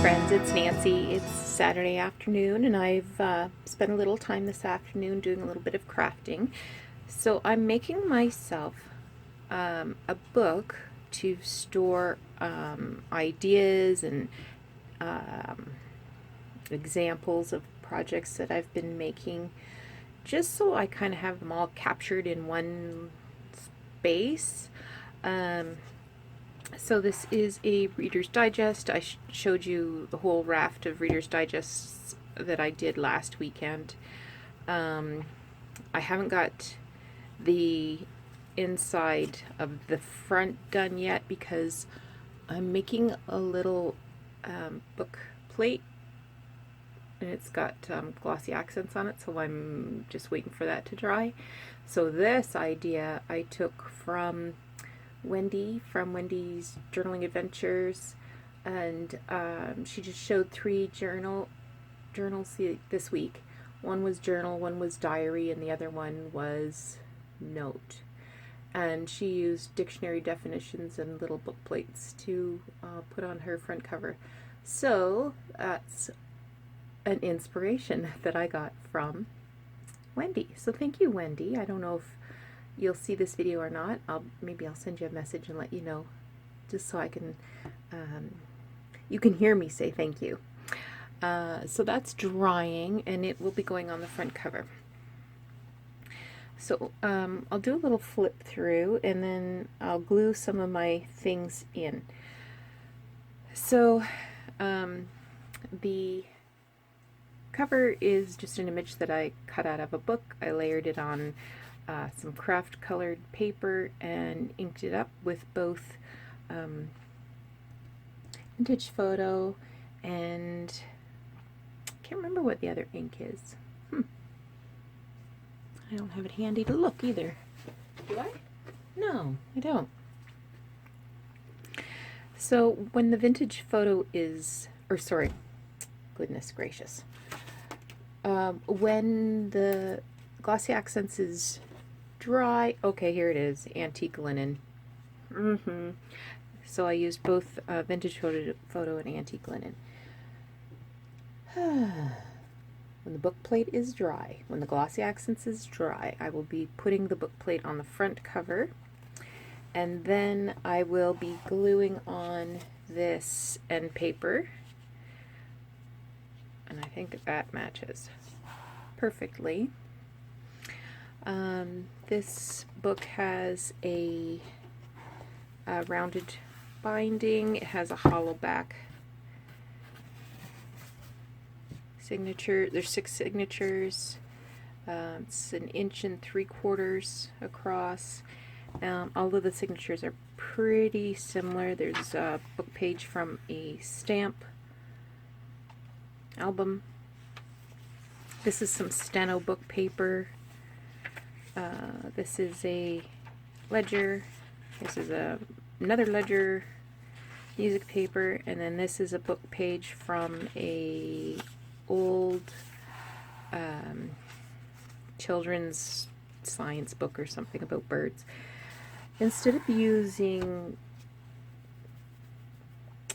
friends, it's Nancy. It's Saturday afternoon and I've spent a little time this afternoon doing a little bit of crafting. So I'm making myself a book to store ideas and um, examples of projects that I've been making, just so I kind of have them all captured in one space. So this is a Reader's Digest. I showed you the whole raft of Reader's Digests that I did last weekend. I haven't got the inside of the front done yet because I'm making a little book plate, and it's got glossy accents on it, so I'm just waiting for that to dry. So this idea I took from Wendy from Wendy's Journaling Adventures, and she just showed three journals this week. One was journal, one was diary, and the other one was note. And she used dictionary definitions and little book plates to put on her front cover. So that's an inspiration that I got from Wendy. So thank you, Wendy. I don't know if you'll see this video or not. Maybe I'll send you a message and let you know, just so I can you can hear me say thank you. So that's drying and it will be going on the front cover. So I'll do a little flip through and then I'll glue some of my things in. So the cover is just an image that I cut out of a book. I layered it on some craft colored paper and inked it up with both vintage photo and I can't remember what the other ink is. I don't have it handy to look either. Do I? No, I don't. So when the vintage photo is, or sorry, goodness gracious, when the glossy accents is dry, okay, here it is, antique linen. So I used both vintage photo and antique linen. When the book plate is dry, when the glossy accents is dry, I will be putting the book plate on the front cover, and then I will be gluing on this end paper, and I think that matches perfectly. This book has a rounded binding. It has a hollow back signature. There's 6 signatures. It's 1 3/4 across. All of the signatures are pretty similar. There's a book page from a stamp album. This is some steno book paper. This is a ledger. This is another ledger music paper, and then this is a book page from a old children's science book or something about birds. Instead of using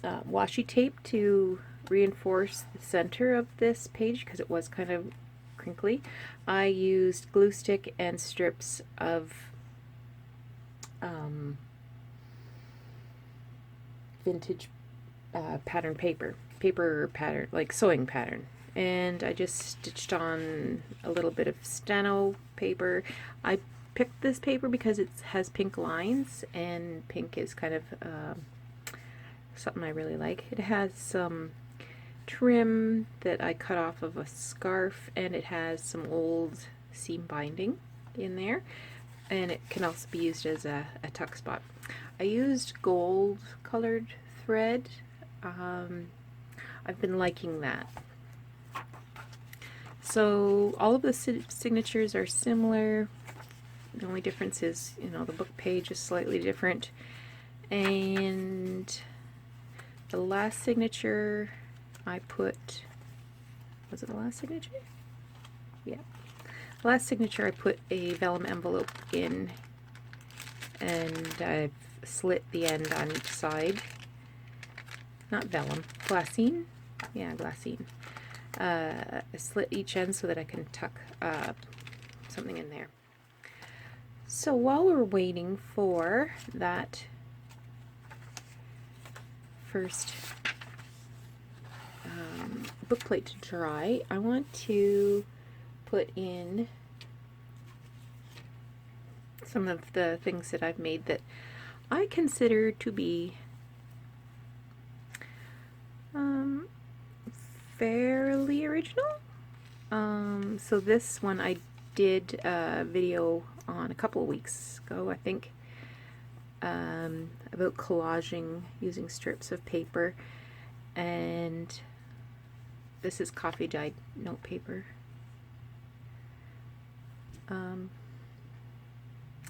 washi tape to reinforce the center of this page, because it was kind of crinkly, I used glue stick and strips of vintage pattern paper pattern, like sewing pattern, and I just stitched on a little bit of steno paper. I picked this paper because it has pink lines, and pink is kind of something I really like. It has some trim that I cut off of a scarf, and it has some old seam binding in there, and it can also be used as a tuck spot. I used gold colored thread. I've been liking that. So all of the signatures are similar. The only difference is, you know, the book page is slightly different, and the last signature I put, was it the last signature? Yeah. The last signature I put a vellum envelope in, and I've slit the end on each side. Not vellum, glassine. Yeah, glassine. Slit each end so that I can tuck something in there. So while we're waiting for that first book plate to dry, I want to put in some of the things that I've made that I consider to be fairly original. So this one I did a video on a couple of weeks ago, I think, about collaging using strips of paper, and this is coffee dyed note paper.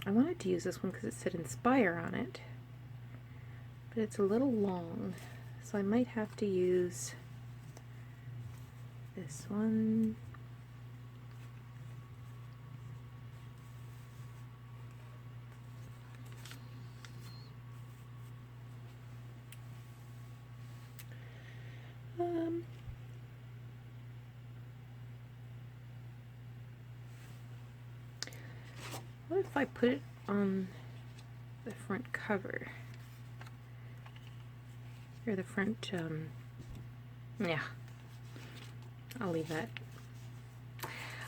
I wanted to use this one because it said Inspire on it, but it's a little long, so I might have to use this one. What if I put it on the front cover? Or the front, yeah, I'll leave that.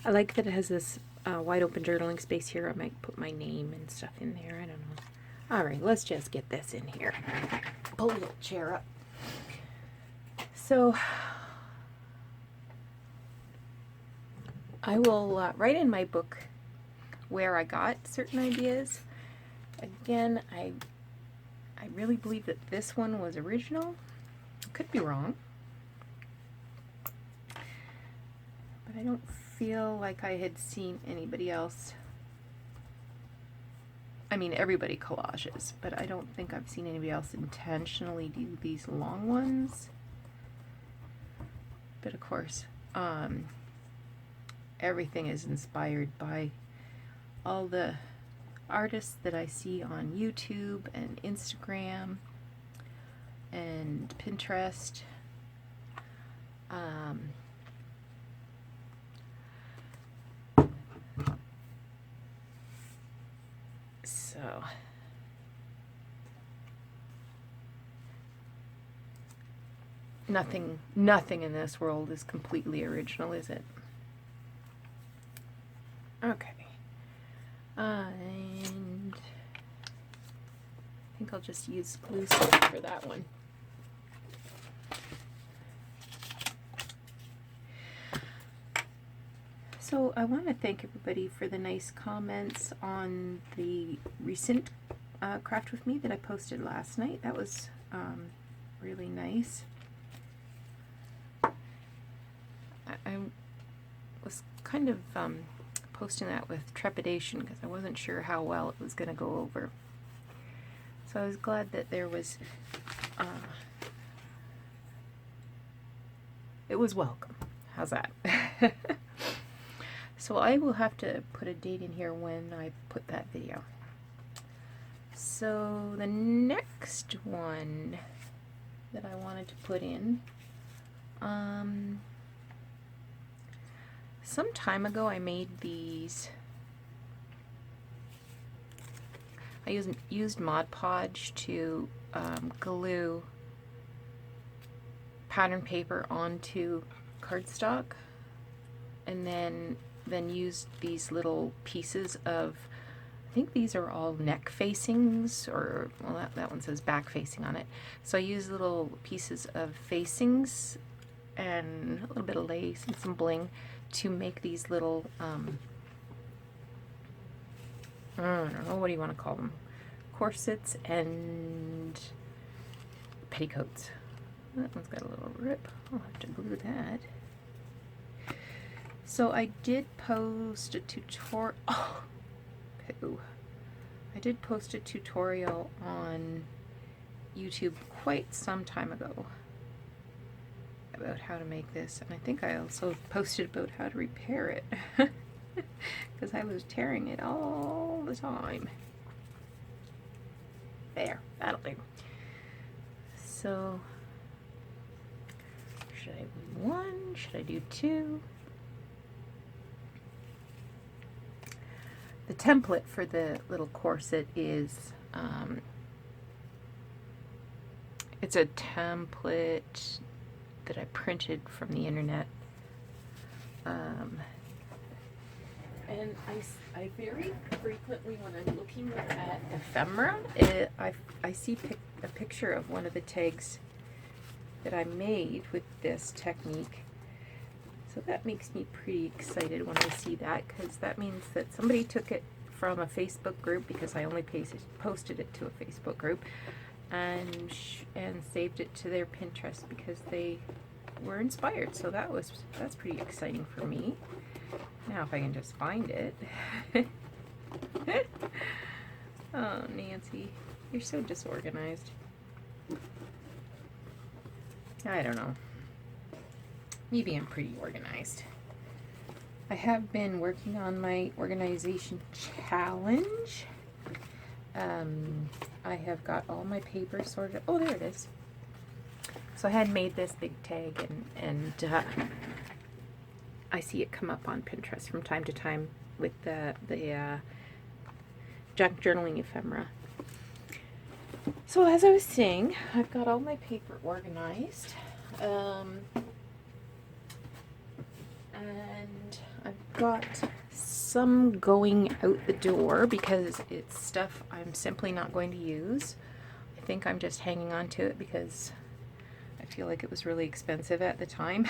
I like that it has this wide open journaling space here. I might put my name and stuff in there. I don't know. Alright, let's just get this in here. Pull the little chair up. So, I will write in my book where I got certain ideas. Again, I really believe that this one was original. Could be wrong, but I don't feel like I had seen anybody else. I mean, everybody collages, but I don't think I've seen anybody else intentionally do these long ones. But of course, everything is inspired by all the artists that I see on YouTube and Instagram and Pinterest. So nothing in this world is completely original, is it? Okay. And I think I'll just use glue stick for that one. So I want to thank everybody for the nice comments on the recent craft with me that I posted last night. That was really nice. I was kind of posting that with trepidation because I wasn't sure how well it was going to go over. So I was glad that there was, it was welcome. How's that? So I will have to put a date in here when I put that video. So the next one that I wanted to put in, some time ago I made these. I used Mod Podge to glue pattern paper onto cardstock, and then used these little pieces of, I think these are all neck facings, or well, that one says back facing on it. So I used little pieces of facings and a little bit of lace and some bling to make these little, I don't know, what do you want to call them? Corsets and petticoats. That one's got a little rip. I'll have to glue that. So I did post a tutorial. Oh, poo. I did post a tutorial on YouTube quite some time ago about how to make this, and I think I also posted about how to repair it because I was tearing it all the time. There, that'll do. So Should I do one? Should I do two? The template for the little corset is, it's a template that I printed from the internet. And I very frequently, when I'm looking at ephemera, I see a picture of one of the tags that I made with this technique. So that makes me pretty excited when I see that, because that means that somebody took it from a Facebook group, because I only posted it to a Facebook group, and saved it to their Pinterest because they were inspired. So that's pretty exciting for me. Now if I can just find it. Oh, Nancy, you're so disorganized. I don't know. Maybe I'm pretty organized. I have been working on my organization challenge. I have got all my papers sorted. Oh, there it is. So I had made this big tag, and I see it come up on Pinterest from time to time with the junk journaling ephemera. So as I was saying, I've got all my paper organized. And I've got some going out the door because it's stuff I'm simply not going to use. I think I'm just hanging on to it because I feel like it was really expensive at the time.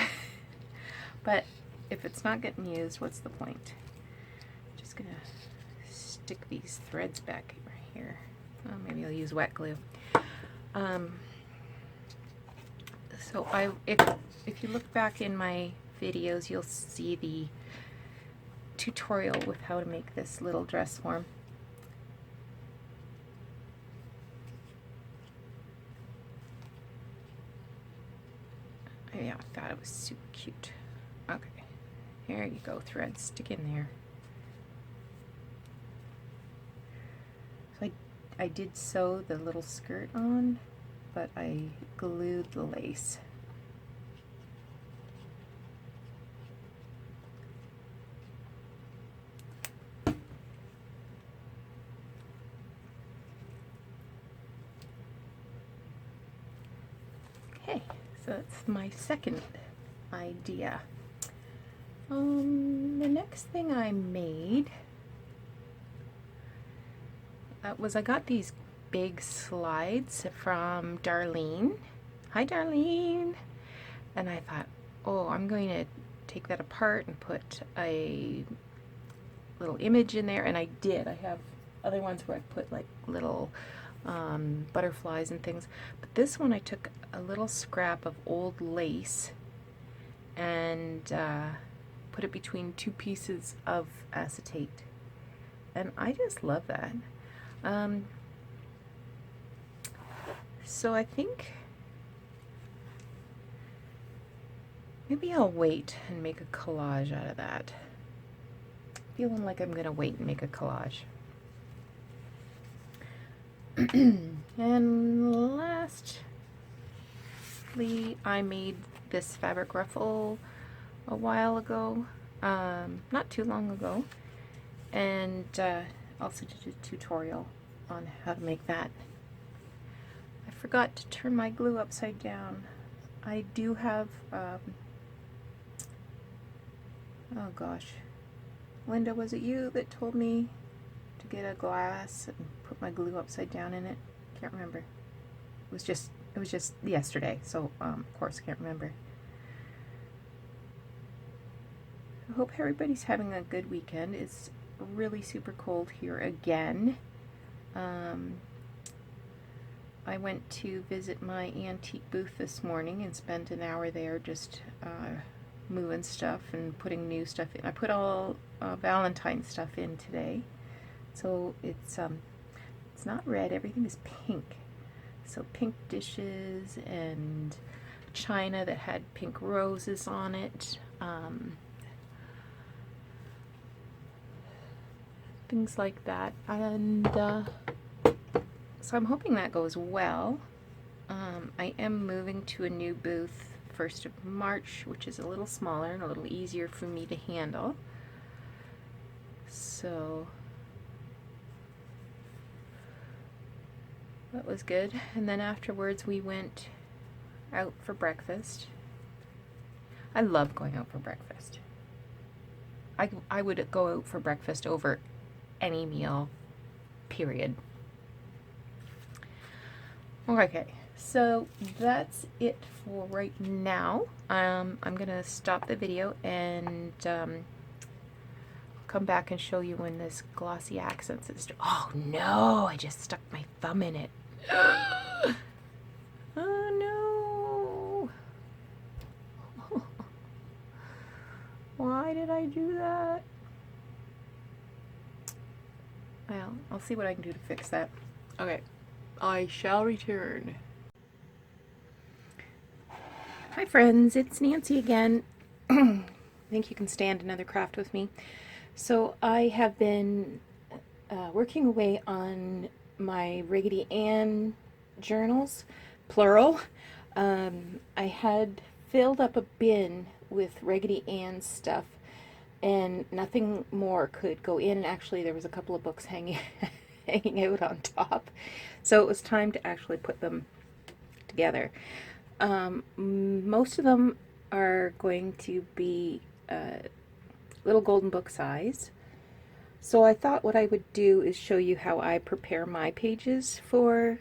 But if it's not getting used, what's the point? I'm just gonna stick these threads back right here. Oh, maybe I'll use wet glue. So if you look back in my videos, you'll see the tutorial with how to make this little dress form. Yeah, I thought it was super cute. Okay, here you go, thread, stick in there. So I did sew the little skirt on, but I glued the lace. Okay, so that's my second idea. The next thing I made was I got these big slides from Darlene. Hi, Darlene. And I thought, oh, I'm going to take that apart and put a little image in there, and I did. I have other ones where I put like little butterflies and things, but this one I took a little scrap of old lace and put it between two pieces of acetate, and I just love that. So I think maybe I'll wait and make a collage out of that. Feeling like I'm gonna wait and make a collage. And lastly, I made this fabric ruffle a while ago, not too long ago, and also did a tutorial on how to make that. I forgot to turn my glue upside down. I do have, oh gosh, Linda, was it you that told me to get a glass and put my glue upside down in it? Can't remember. It was just yesterday, so of course I can't remember. I hope everybody's having a good weekend. It's really super cold here again. I went to visit my antique booth this morning and spent an hour there just moving stuff and putting new stuff in. I put all Valentine's stuff in today, so it's not red, everything is pink. So pink dishes and china that had pink roses on it, things like that, and so I'm hoping that goes well. I am moving to a new booth 1st of March, which is a little smaller and a little easier for me to handle. So that was good. And then afterwards we went out for breakfast. I love going out for breakfast. I would go out for breakfast over any meal, period. Okay, so that's it for right now. I'm gonna stop the video and come back and show you when this glossy accents is. Oh no! I just stuck my thumb in it. Oh no! Why did I do that? Well, I'll see what I can do to fix that. Okay, I shall return. Hi friends, it's Nancy again. I think you can stand another craft with me. So I have been working away on my Raggedy Ann journals, plural. I had filled up a bin with Raggedy Ann stuff and nothing more could go in. And actually there was a couple of books hanging out on top. So it was time to actually put them together. Most of them are going to be little golden book size. So I thought what I would do is show you how I prepare my pages for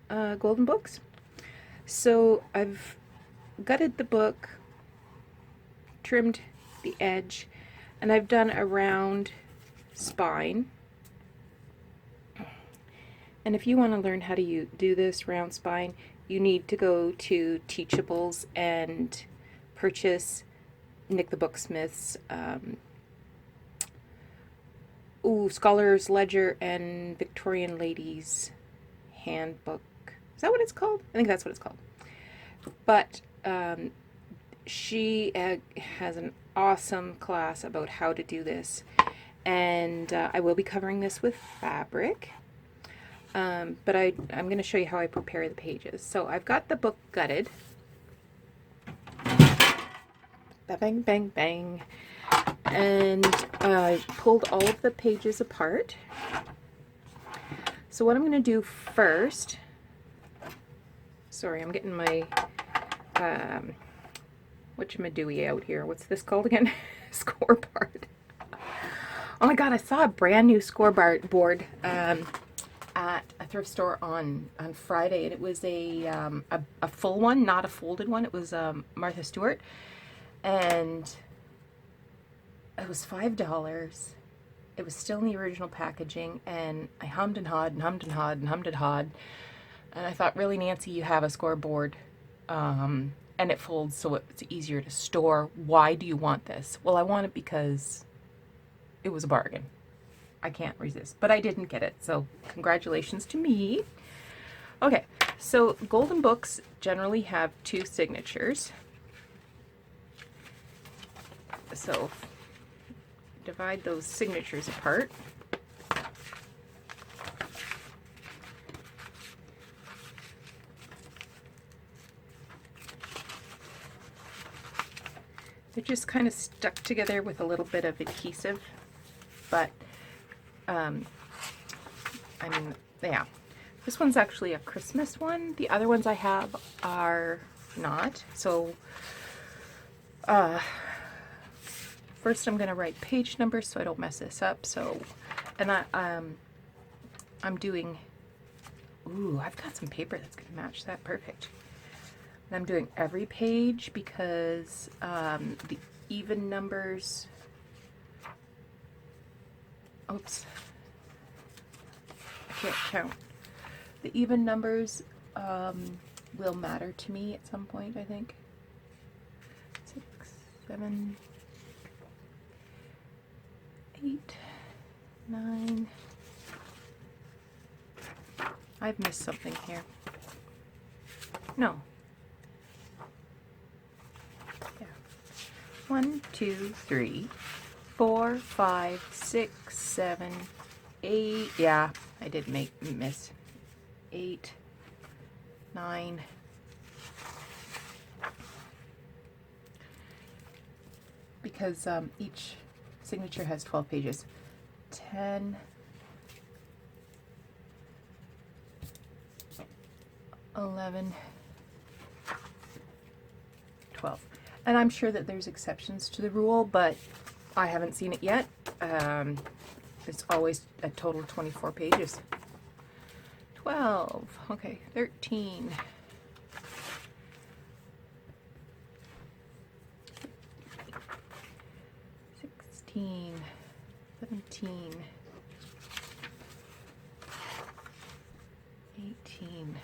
golden books. So I've gutted the book, trimmed the edge, and I've done a round spine. And if you want to learn how to do this round spine, you need to go to Teachables and purchase Nick the Booksmith's Scholar's Ledger and Victorian Ladies Handbook. Is that what it's called? I think that's what it's called. But she has an awesome class about how to do this. And I will be covering this with fabric. But I'm going to show you how I prepare the pages. So I've got the book gutted. Bang, bang, bang. And I pulled all of the pages apart. So what I'm going to do first, sorry, I'm getting my whatchamadooey out here. What's this called again? Scoreboard. Oh my god, I saw a brand new scoreboard board at a thrift store on Friday, and it was a full one, not a folded one. It was Martha Stewart, and it was $5. It was still in the original packaging, and I hummed and hawed and hummed and hawed and hummed and hawed, and I thought, really, Nancy, you have a scoreboard, and it folds so it's easier to store. Why do you want this? Well, I want it because it was a bargain. I can't resist, but I didn't get it, so congratulations to me. Okay, so golden books generally have 2 signatures. So divide those signatures apart. They're just kind of stuck together with a little bit of adhesive, but I mean, yeah. This one's actually a Christmas one. The other ones I have are not. So first I'm going to write page numbers so I don't mess this up. So, and I'm doing, ooh, I've got some paper that's going to match that perfect. And I'm doing every page because the even numbers, oops, I can't count. The even numbers will matter to me at some point, I think. 6, 7, 8, 9. I've missed something here. No. Yeah. 1, 2, 3, 4, 5, 6, 7, 8. Yeah, I did miss. 8, 9, because each signature has 12 pages. 10, 11, 12. And I'm sure that there's exceptions to the rule, but I haven't seen it yet. It's always a total of 24 pages. 12, okay, 13. 16, 17, 18,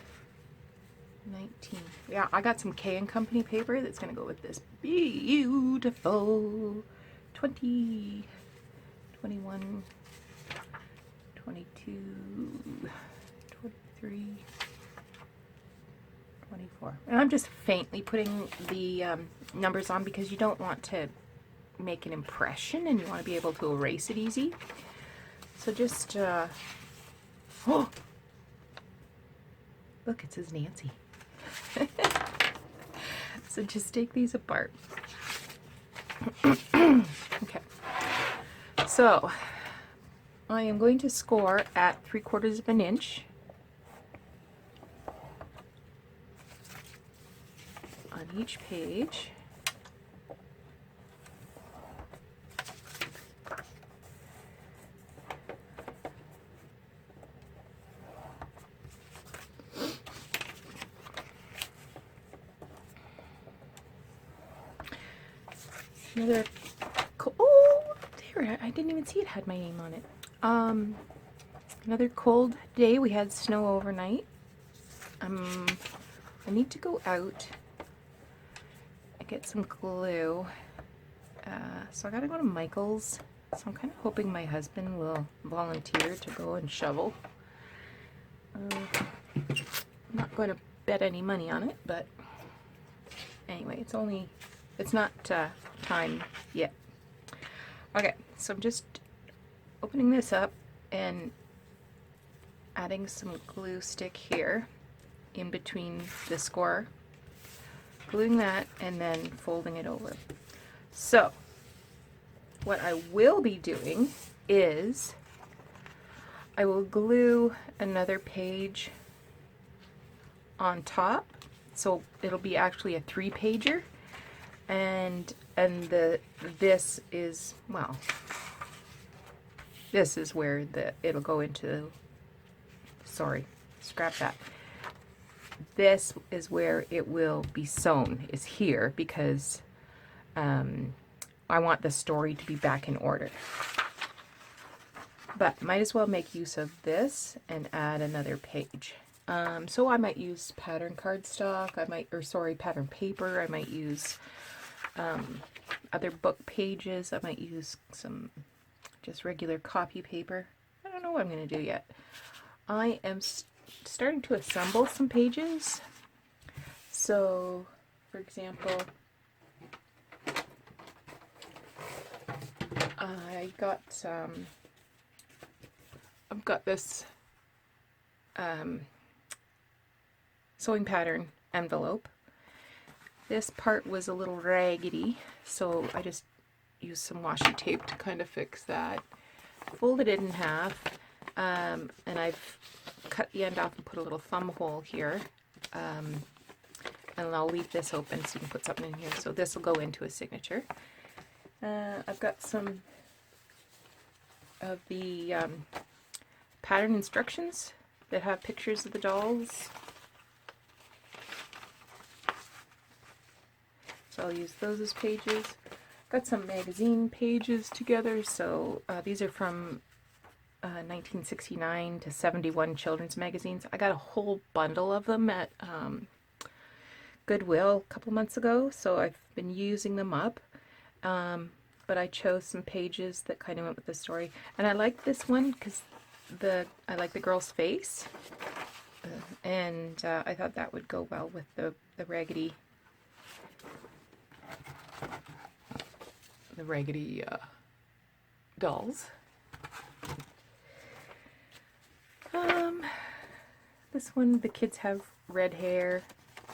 19. Yeah, I got some K and Company paper that's gonna go with this beautiful 20, 21, 22, 23, 24. And I'm just faintly putting the numbers on because you don't want to make an impression and you want to be able to erase it easy. So just, oh, look, it says Nancy. So just take these apart. Okay. So I am going to score at 3/4 of an inch on each page. Another, oh, there, I didn't even see it had my name on it. Another cold day. We had snow overnight. I need to go out and get some glue. So I gotta go to Michael's. So I'm kind of hoping my husband will volunteer to go and shovel. I'm not going to bet any money on it, but anyway, it's not time yet. Okay, so I'm just opening this up and adding some glue stick here in between the score, gluing that, and then folding it over. So what I will be doing is I will glue another page on top, so it'll be actually a 3-pager, and this is, well, this is where it'll go into, sorry, scrap that. This is where it will be sewn, is here, because I want the story to be back in order. But might as well make use of this and add another page. So I might use pattern cardstock, pattern paper, I might use other book pages, I might use some just regular copy paper. I don't know what I'm going to do yet. I am starting to assemble some pages. So, for example, I've got this sewing pattern envelope. This part was a little raggedy, so I just used some washi tape to kind of fix that. Folded it in half, and I've cut the end off and put a little thumb hole here. And I'll leave this open so you can put something in here. So this will go into a signature. I've got some of the pattern instructions that have pictures of the dolls. So I'll use those as pages. Got some magazine pages together. So these are from 1969 to 71 children's magazines. I got a whole bundle of them at Goodwill a couple months ago, so I've been using them up. But I chose some pages that kind of went with the story. And I like this one because I like the girl's face. And I thought that would go well with the raggedy dolls. This one, the kids have red hair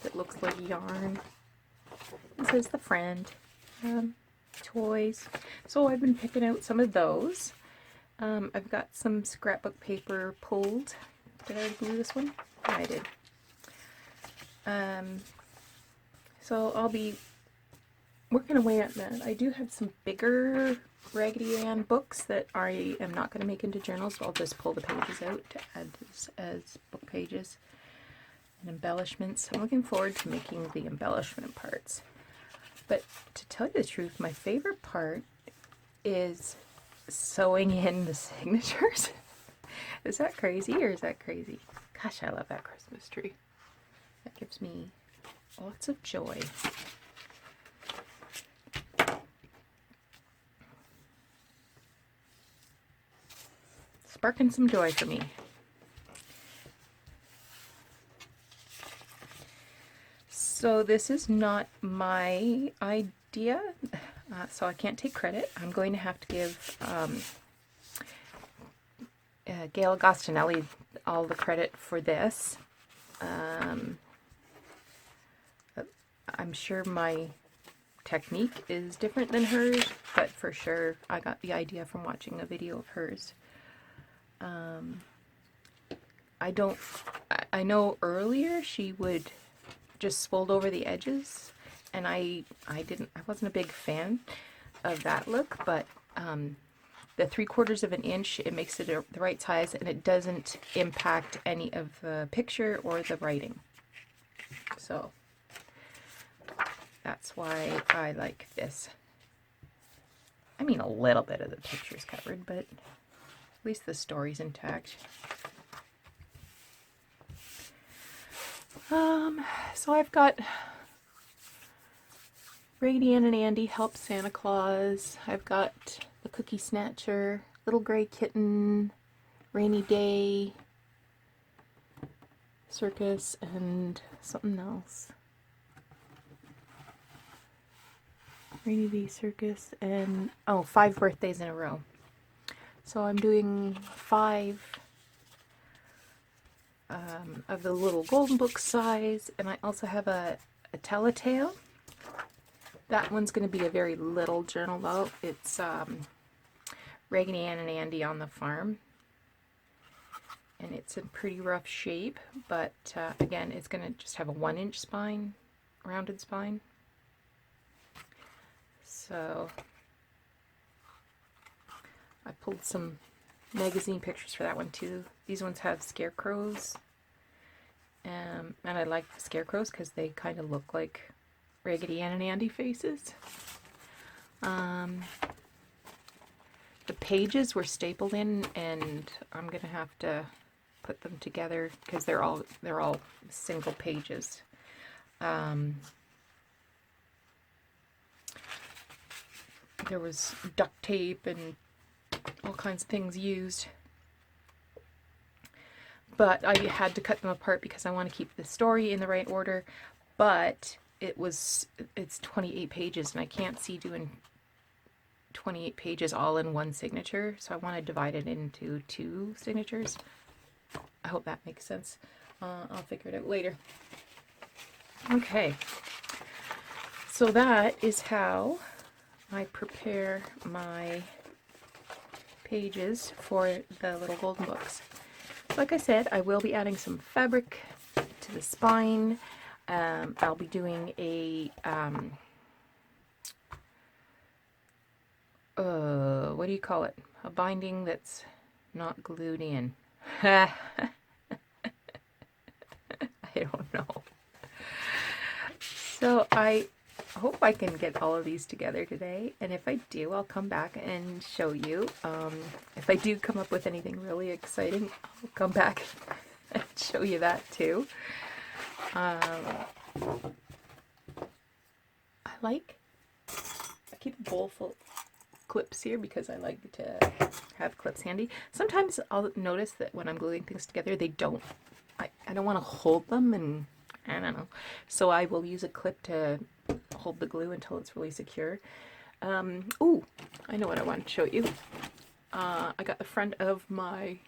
that looks like yarn. It says the friend. toys. So I've been picking out some of those. I've got some scrapbook paper pulled. Did I already glue this one? Yeah, I did. So I'll be working away at that. I do have some bigger Raggedy Ann books that I am not going to make into journals, so I'll just pull the pages out to add as book pages and embellishments. I'm looking forward to making the embellishment parts. But to tell you the truth, my favorite part is sewing in the signatures. Is that crazy or is that crazy? Gosh, I love that Christmas tree. That gives me lots of joy. Sparking some joy for me. So this is not my idea, so I can't take credit. I'm going to have to give Gail Agostinelli all the credit for this. I'm sure my technique is different than hers, but for sure I got the idea from watching a video of hers. I know earlier she would just fold over the edges, and I wasn't a big fan of that look, but the 3/4 of an inch, it makes it the right size, and it doesn't impact any of the picture or the writing. So that's why I like this. I mean, a little bit of the picture's covered, but at least the story's intact. So I've got Raggedy Ann and Andy Help Santa Claus. I've got the Cookie Snatcher, Little Gray Kitten, Rainy Day, Circus, and something else. Rainy Day Circus, and 5 birthdays in a row. So I'm doing 5 of the little golden book size, and I also have a telltale. That one's going to be a very little journal though. It's Raggedy Ann and Andy on the Farm, and it's in pretty rough shape, but again, it's going to just have a 1-inch spine, rounded spine. So I pulled some magazine pictures for that one too. These ones have scarecrows, and I like the scarecrows because they kind of look like Raggedy Ann and Andy faces. The pages were stapled in, and I'm gonna have to put them together because they're all single pages. There was duct tape and all kinds of things used, but I had to cut them apart because I want to keep the story in the right order. But it's 28 pages, and I can't see doing 28 pages all in one signature, so I want to divide it into 2 signatures. I hope that makes sense. I'll figure it out later. Okay, so that is how I prepare my pages for the little golden books. Like I said, I will be adding some fabric to the spine. I'll be doing a what do you call it? A binding that's not glued in. I don't know. So I hope I can get all of these together today, and if I do, I'll come back and show you. If I do come up with anything really exciting, I'll come back and show you that too. I keep a bowl full of clips here because I like to have clips handy. Sometimes I'll notice that when I'm gluing things together, I don't want to hold them, and I don't know. So I will use a clip to hold the glue until it's really secure. Ooh, I know what I want to show you. I got the front of my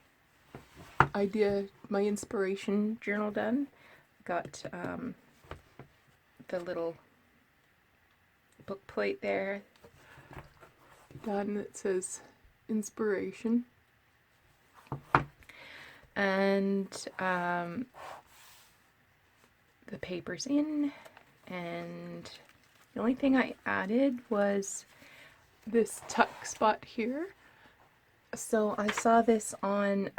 inspiration journal done. Got the little book plate there. done that says inspiration. And the paper's in, and the only thing I added was This tuck spot here. so I saw this on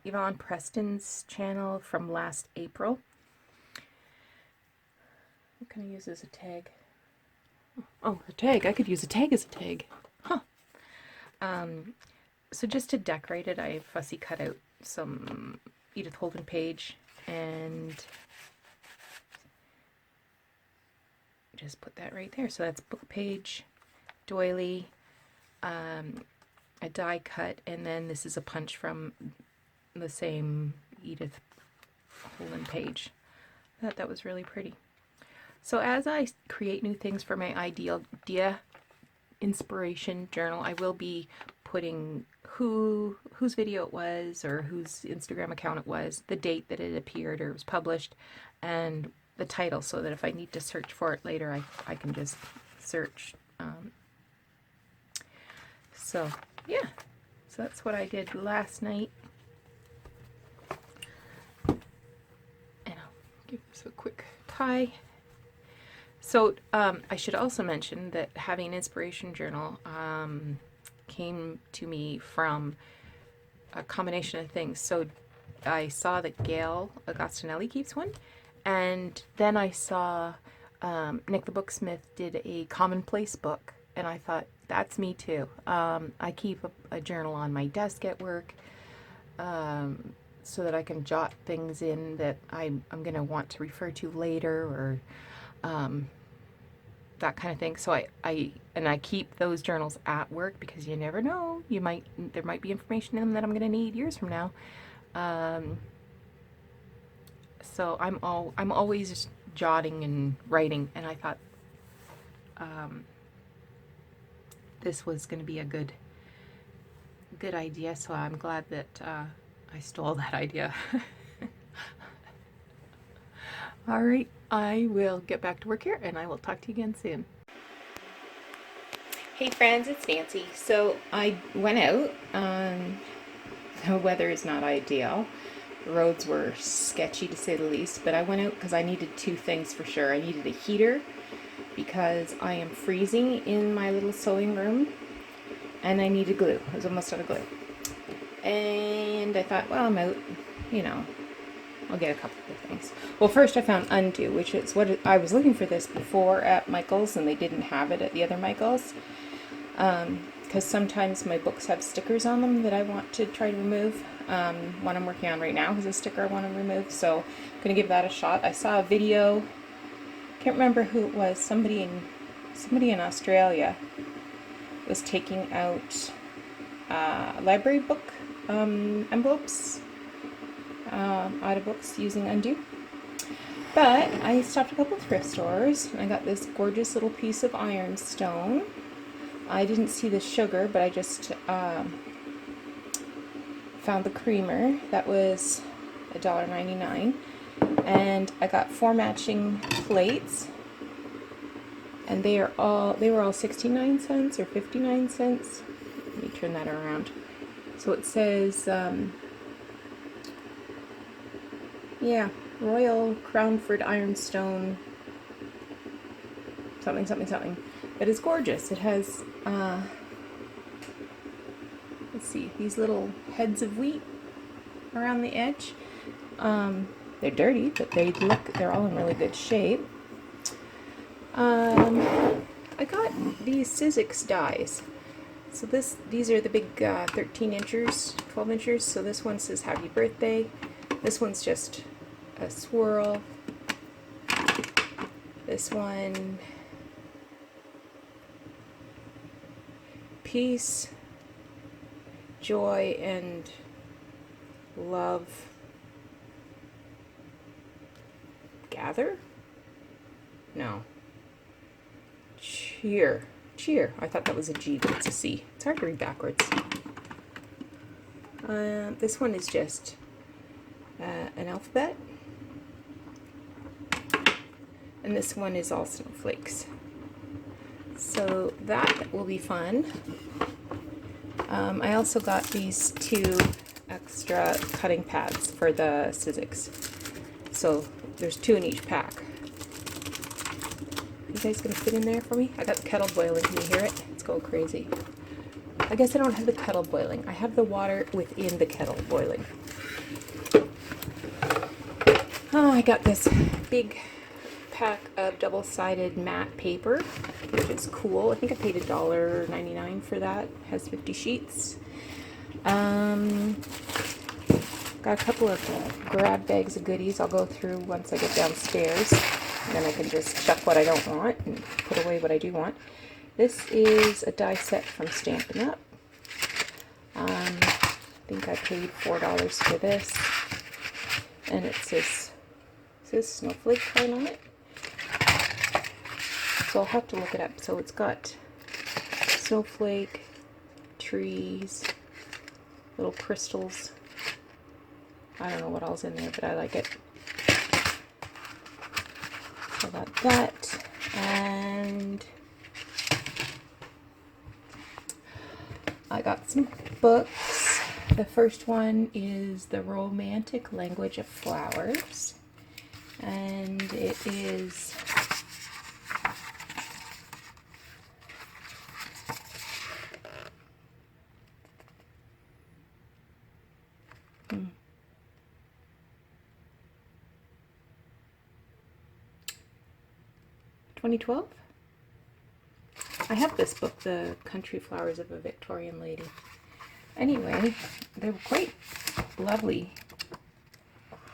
Yvonne Preston's channel from last April. What can I use as a tag? Oh, a tag. I could use a tag as a tag. Huh. So just to decorate it, I fussy cut out some Edith Holden page and just put that right there. So that's book page, doily, a die cut, and then this is a punch from the same Edith Holden page. I thought that was really pretty. So as I create new things for my idea inspiration journal, I will be putting whose video it was or whose Instagram account it was, the date that it appeared or was published, and the title, so that if I need to search for it later, I can just search. So yeah, so that's what I did last night. And I'll give this a quick tie. So I should also mention that having an inspiration journal came to me from a combination of things. So I saw that Gail Agostinelli keeps one, and then I saw Nick the Booksmith did a commonplace book, and I thought, that's me too. I keep a journal on my desk at work so that I can jot things in that I'm going to want to refer to later, or that kind of thing. So I keep those journals at work because you never know, there might be information in them that I'm going to need years from now. So I'm always just jotting and writing, and I thought this was going to be a good idea. So I'm glad that I stole that idea. All right, I will get back to work here, and I will talk to you again soon. Hey friends, it's Nancy. So I went out. The weather is not ideal. The roads were sketchy to say the least, but I went out because I needed two things for sure. I needed a heater because I am freezing in my little sewing room, and I needed glue. I was almost out of glue. And I thought, well, I'm out, I'll get a couple of things. Well, first I found Undo, which is what I was looking for this before at Michael's, and they didn't have it at the other Michael's. Because sometimes my books have stickers on them that I want to try to remove. One I'm working on right now is a sticker I want to remove, so I'm going to give that a shot. I saw a video, can't remember who it was, somebody in Australia was taking out library book envelopes out of books using Undo. But I stopped a couple thrift stores and I got this gorgeous little piece of ironstone. I didn't see the sugar, but I just found the creamer. That was $1.99, and I got 4 matching plates, and they were all 69 cents or 59 cents. Let me turn that around. So it says Royal Crownford Ironstone something. But it's gorgeous. It has let's see, these little heads of wheat around the edge. They're dirty, but they're all in really good shape. I got these Sizzix dies. So these are the big 13 inchers, 12 inchers. So this one says happy birthday. This one's just a swirl. This one, peace, joy, and love gather? No. Cheer. I thought that was a G, but it's a C. It's hard to read backwards. This one is just an alphabet. And this one is all snowflakes. So that will be fun. I also got these 2 extra cutting pads for the Sizzix. So there's 2 in each pack. You guys gonna fit in there for me? I got the kettle boiling. Can you hear it? It's going crazy. I guess I don't have the kettle boiling. I have the water within the kettle boiling. Oh, I got this big pack of double-sided matte paper, which is cool. I think I paid $1.99 for that. It has 50 sheets. Got a couple of grab bags of goodies I'll go through once I get downstairs. And then I can just chuck what I don't want and put away what I do want. This is a die set from Stampin' Up. I think I paid $4 for this. And it says snowflake card on it. So I'll have to look it up. So it's got snowflake, trees, little crystals. I don't know what all's in there, but I like it. So I got that, and I got some books. The first one is The Romantic Language of Flowers, and it is $2012. I have this book, The Country Flowers of a Victorian Lady. Anyway, they're quite lovely,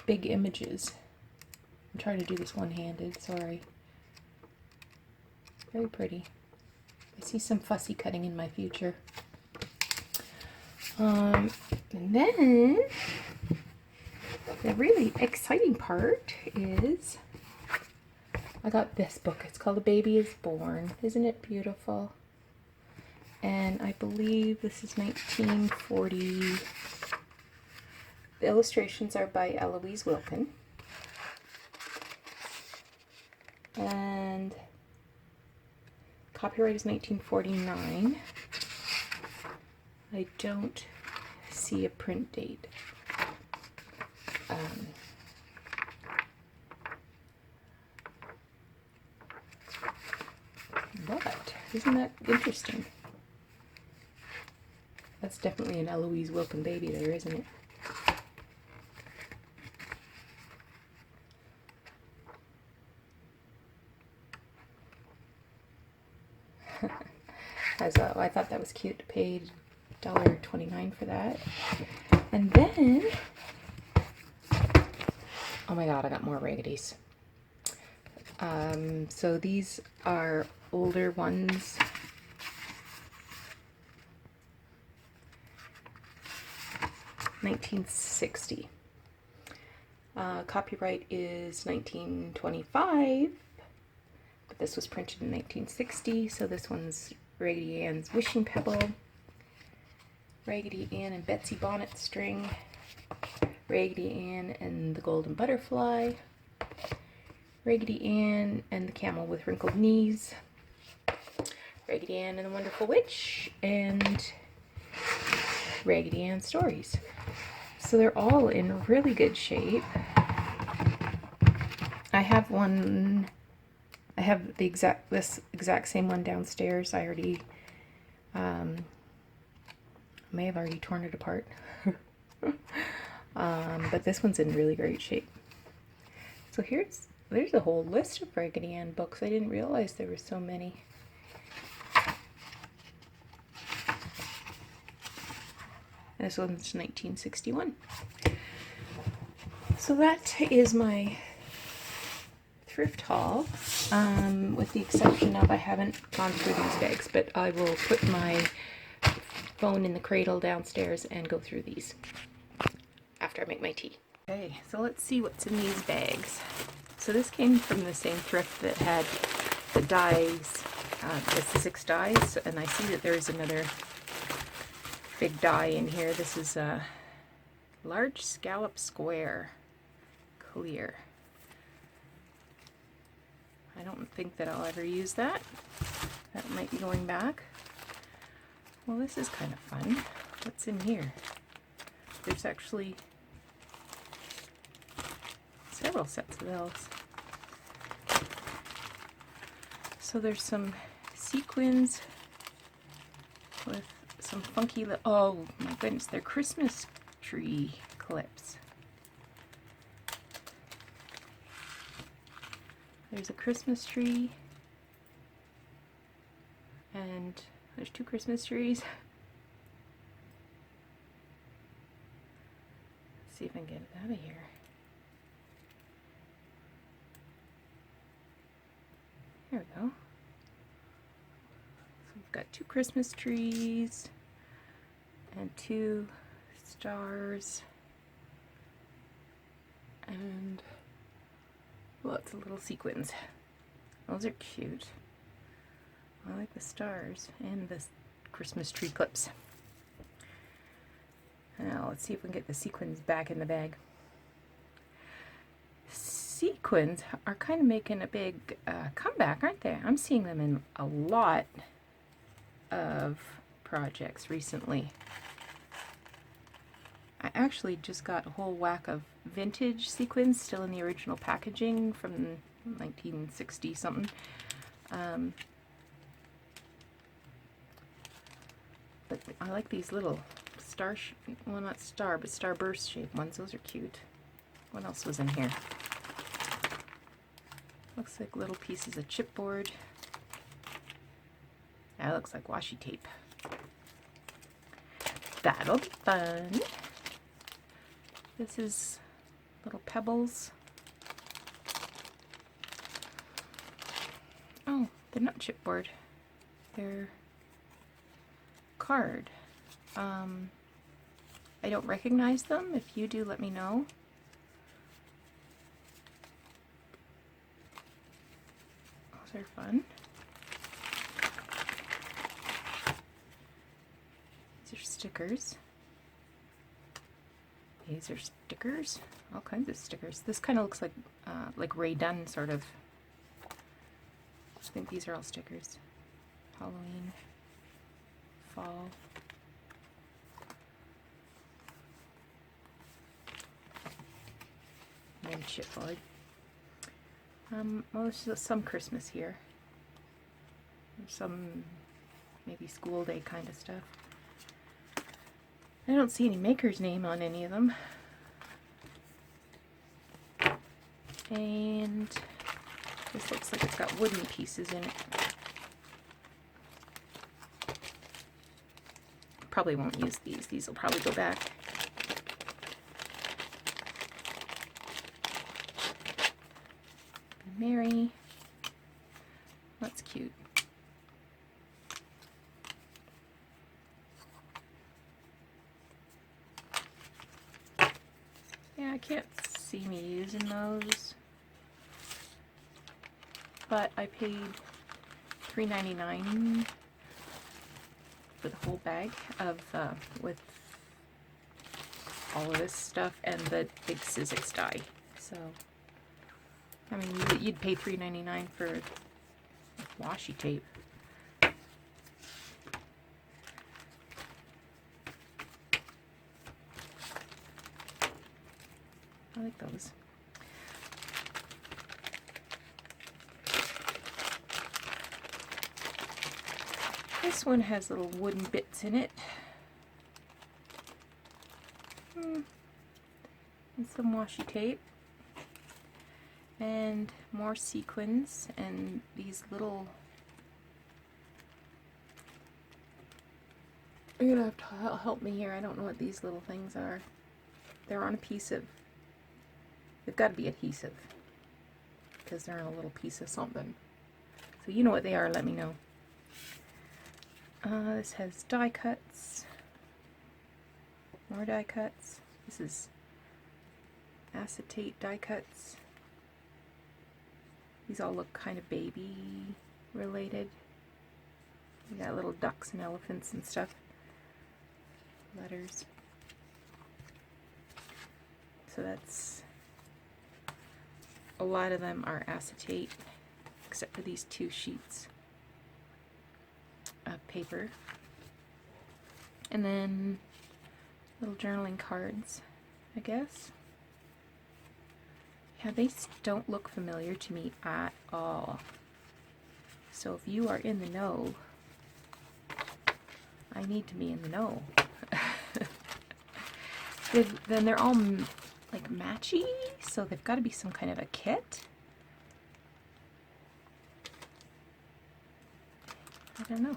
big images. I'm trying to do this one-handed, sorry. Very pretty. I see some fussy cutting in my future. And then, the really exciting part is I got this book. It's called A Baby is Born. Isn't it beautiful? And I believe this is 1940. The illustrations are by Eloise Wilkin. And copyright is 1949. I don't see a print date. But isn't that interesting? That's definitely an Eloise Wilkin baby there, isn't it? As well, I thought that was cute. Paid $1.29 for that. And then, oh my god, I got more Raggedy's. So these are older ones. $1960. Copyright is 1925, but this was printed in 1960, so this one's Raggedy Ann's Wishing Pebble, Raggedy Ann and Betsy Bonnet String, Raggedy Ann and the Golden Butterfly, Raggedy Ann and the Camel with Wrinkled Knees, Raggedy Ann and the Wonderful Witch, and Raggedy Ann Stories. So they're all in really good shape. I have one, I have this exact same one downstairs. I already, may have already torn it apart. But this one's in really great shape. So there's a whole list of Raggedy Ann books. I didn't realize there were so many. This one's 1961. So that is my thrift haul, with the exception of I haven't gone through these bags, but I will put my phone in the cradle downstairs and go through these after I make my tea. Okay, so let's see what's in these bags. So this came from the same thrift that had the dies, the Sizzix dies, and I see that there's another big die in here. This is a large scallop square, clear. I don't think that I'll ever use that. That might be going back. Well, this is kind of fun. What's in here? There's actually several sets of those. So there's some sequins with some funky, oh my goodness, they're Christmas tree clips. There's a Christmas tree, and there's 2 Christmas trees. Let's see if I can get it out of here. There we go. So we've got 2 Christmas trees and 2 stars and lots of little sequins. Those are cute. I like the stars and the Christmas tree clips. Now let's see if we can get the sequins back in the bag. Sequins are kind of making a big comeback, aren't they? I'm seeing them in a lot of projects recently. I actually just got a whole whack of vintage sequins, still in the original packaging from 1960 something. But I like these little star, well not star, but starburst shaped ones. Those are cute. What else was in here? Looks like little pieces of chipboard. That looks like washi tape. That'll be fun. This is little pebbles. Oh, they're not chipboard. They're card. I don't recognize them. If you do, let me know. Those are fun. These are stickers. These are stickers. All kinds of stickers. This kind of looks like Ray Dunn, sort of. I think these are all stickers. Halloween, fall. And chipboard. Well, there's some Christmas here. There's some maybe school day kind of stuff. I don't see any maker's name on any of them. And this looks like it's got wooden pieces in it. Probably won't use these. These will probably go back. Mary. That's cute. Yeah, I can't see me using those, but I paid $3.99 for the whole bag of with all of this stuff and the big Sizzix die. So I mean, you'd pay $3.99 for washi tape. I like those. This one has little wooden bits in it. And some washi tape. And more sequins and these little... You're gonna have to help me here. I don't know what these little things are. They're on a piece of... They've got to be adhesive, because they're on a little piece of something. So you know what they are, let me know. This has die cuts. More die cuts. This is acetate die cuts. These all look kind of baby related. You got little ducks and elephants and stuff. Letters. So that's... A lot of them are acetate, except for these 2 sheets of paper. And then little journaling cards, I guess. Yeah, these don't look familiar to me at all. So if you are in the know, I need to be in the know. Then they're all like matchy, so they've got to be some kind of a kit. I don't know.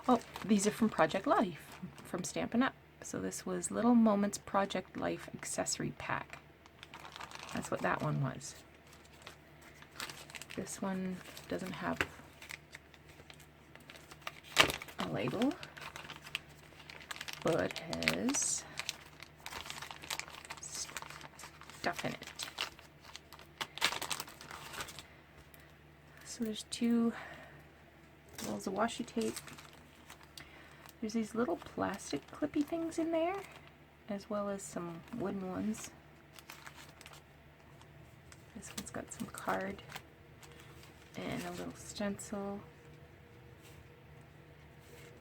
Oh, these are from Project Life, from Stampin' Up. So this was Little Moments Project Life Accessory Pack. That's what that one was. This one doesn't have a label, but has stuff in it. So there's 2 rolls of washi tape. There's these little plastic clippy things in there, as well as some wooden ones. This one's got some card and a little stencil.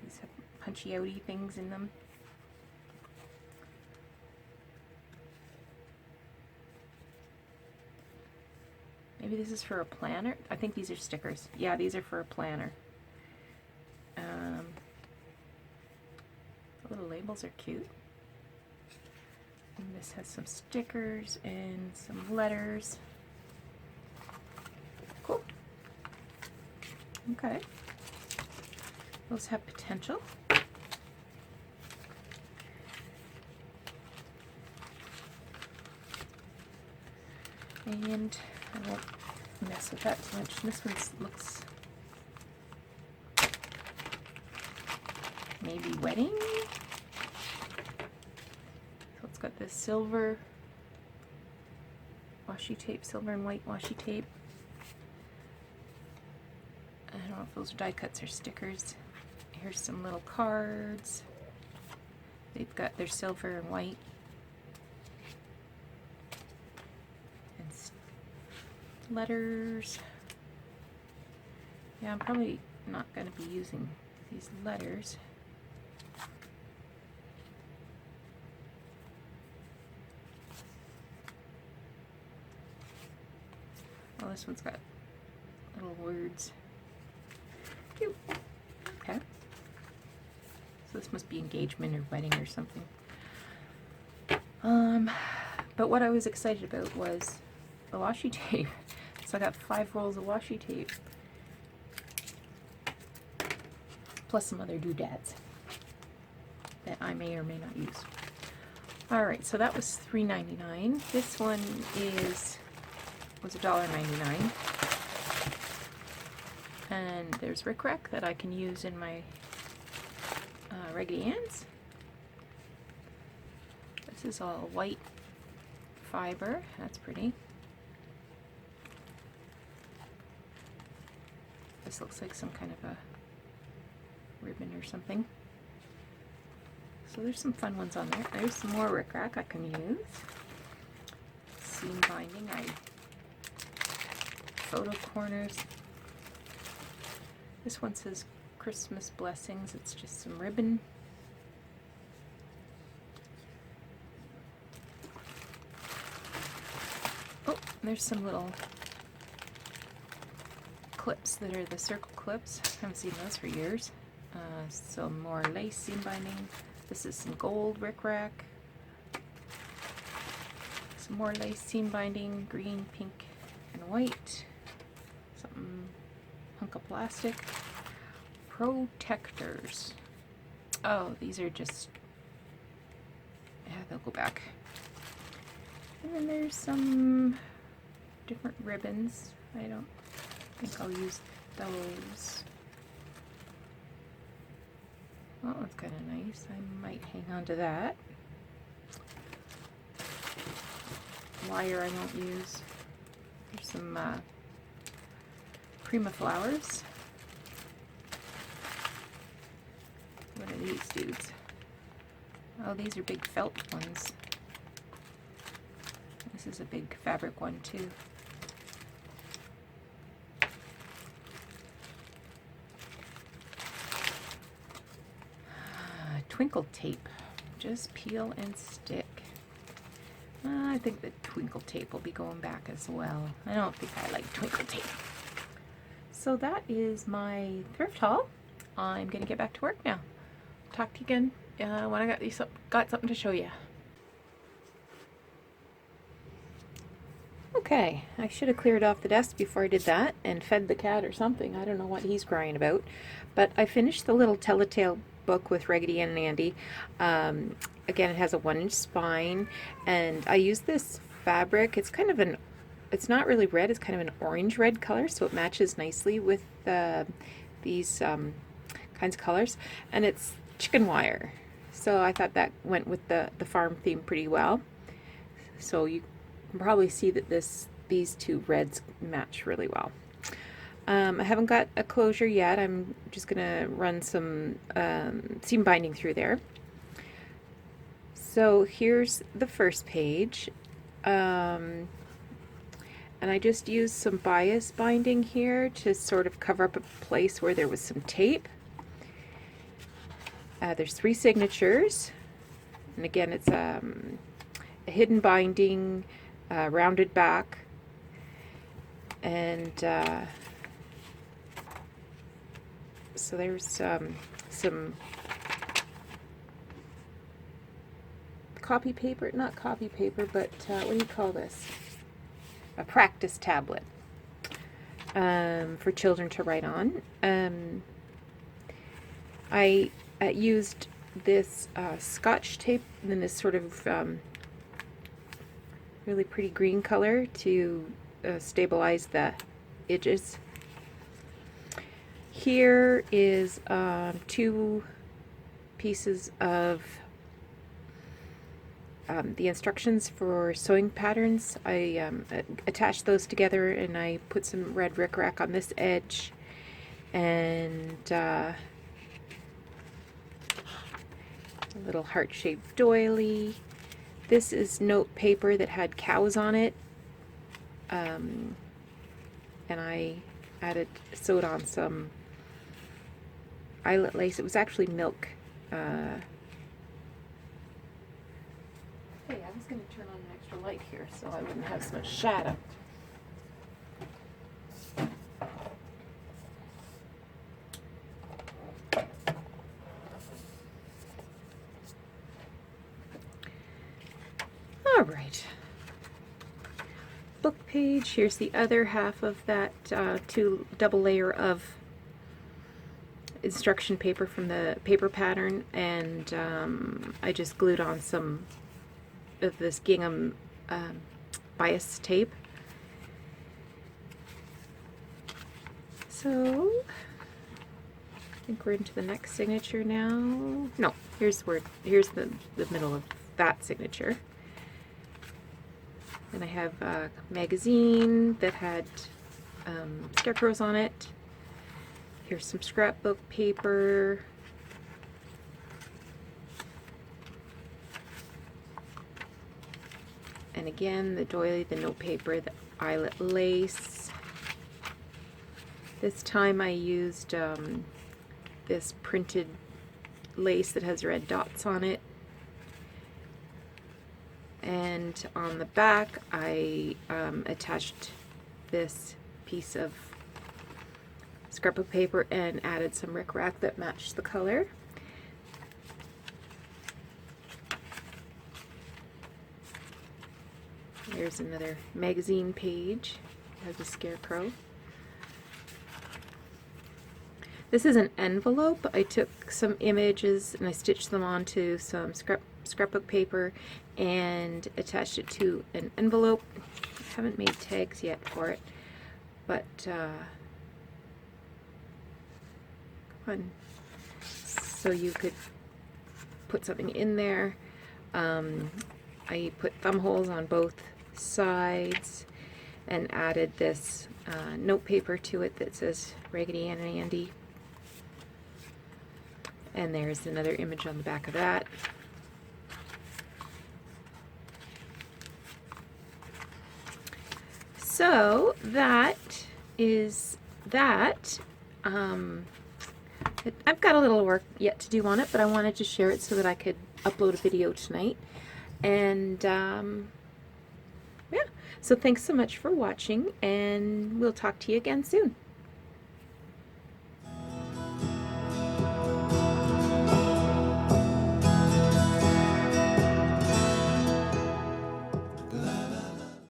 These have punchy outy things in them. Maybe this is for a planner. I think these are stickers. Yeah, these are for a planner. The little labels are cute. And this has some stickers and some letters. Cool. Okay. Those have potential. And I won't mess with that too much. This one looks maybe wedding. So it's got this silver washi tape, silver and white washi tape. I don't know if those are die cuts or stickers. Here's some little cards. They've got their silver and white. And letters. Yeah, I'm probably not going to be using these letters. Oh, this one's got little words. Cute. Okay. So this must be engagement or wedding or something. But what I was excited about was the washi tape. So I got 5 rolls of washi tape. Plus some other doodads that I may or may not use. Alright, so that was $3.99. This one was $1.99. And there's rickrack that I can use in my Raggedy Anns. This is all white fiber. That's pretty. This looks like some kind of a ribbon or something. So there's some fun ones on there. There's some more rickrack I can use. Seam binding. Photo corners. This one says Christmas blessings. It's just some ribbon. Oh, there's some little clips that are the circle clips. I haven't seen those for years. Some more lace seam binding. This is some gold rickrack. Some more lace seam binding, green, pink, and white. Something hunk of plastic. Protectors. Oh, these are just, yeah, they'll go back. And then there's some different ribbons. I don't think I'll use those. Oh, that's kind of nice. I might hang on to that. Wire I won't use. There's some Prima flowers. What are these dudes? Oh, these are big felt ones. This is a big fabric one too. twinkle tape. Just peel and stick. I think the twinkle tape will be going back as well. I don't think I like twinkle tape. So that is my thrift haul. I'm going to get back to work now. Talk to you again when I got something to show you. Okay, I should have cleared off the desk before I did that and fed the cat or something. I don't know what he's crying about. But I finished the little Telltale book with Raggedy Ann and Andy. Again, it has a 1-inch spine, and I use this fabric. It's kind of it's not really red, it's kind of an orange-red color, so it matches nicely with these kinds of colors. And it's chicken wire. So I thought that went with the farm theme pretty well. So you can probably see that these two reds match really well. I haven't got a closure yet. I'm just gonna run some seam binding through there. So here's the first page, and I just used some bias binding here to sort of cover up a place where there was some tape. There's 3 signatures, and again it's a hidden binding, rounded back, and so there's some copy paper, not copy paper, but what do you call this? A practice tablet for children to write on. I used this Scotch tape in this sort of really pretty green color to stabilize the edges. Here is 2 pieces of the instructions for sewing patterns. I attached those together, and I put some red rickrack on this edge, and a little heart-shaped doily. This is note paper that had cows on it, and I sewed on some eyelet lace. It was actually milk. Hey, I was going to turn on an extra light here so I wouldn't have so much shadow. All right. Book page. Here's the other half of that double layer of instruction paper from the paper pattern, and I just glued on some of this gingham bias tape. So I think we're into the next signature now. No, here's the middle of that signature. And I have a magazine that had scarecrows on it. Here's some scrapbook paper. And again, the doily, the note paper, the eyelet lace. This time I used this printed lace that has red dots on it. And on the back, I attached this piece of scrapbook paper and added some rickrack that matched the color. There's another magazine page. It has a scarecrow. This is an envelope. I took some images and I stitched them onto some scrapbook paper and attached it to an envelope. I haven't made tags yet for it, but fun. So you could put something in there. I put thumb holes on both sides and added this note paper to it that says Raggedy Ann and Andy. And there's another image on the back of that. So that is that. I've got a little work yet to do on it, but I wanted to share it so that I could upload a video tonight. And yeah, so thanks so much for watching, and we'll talk to you again soon.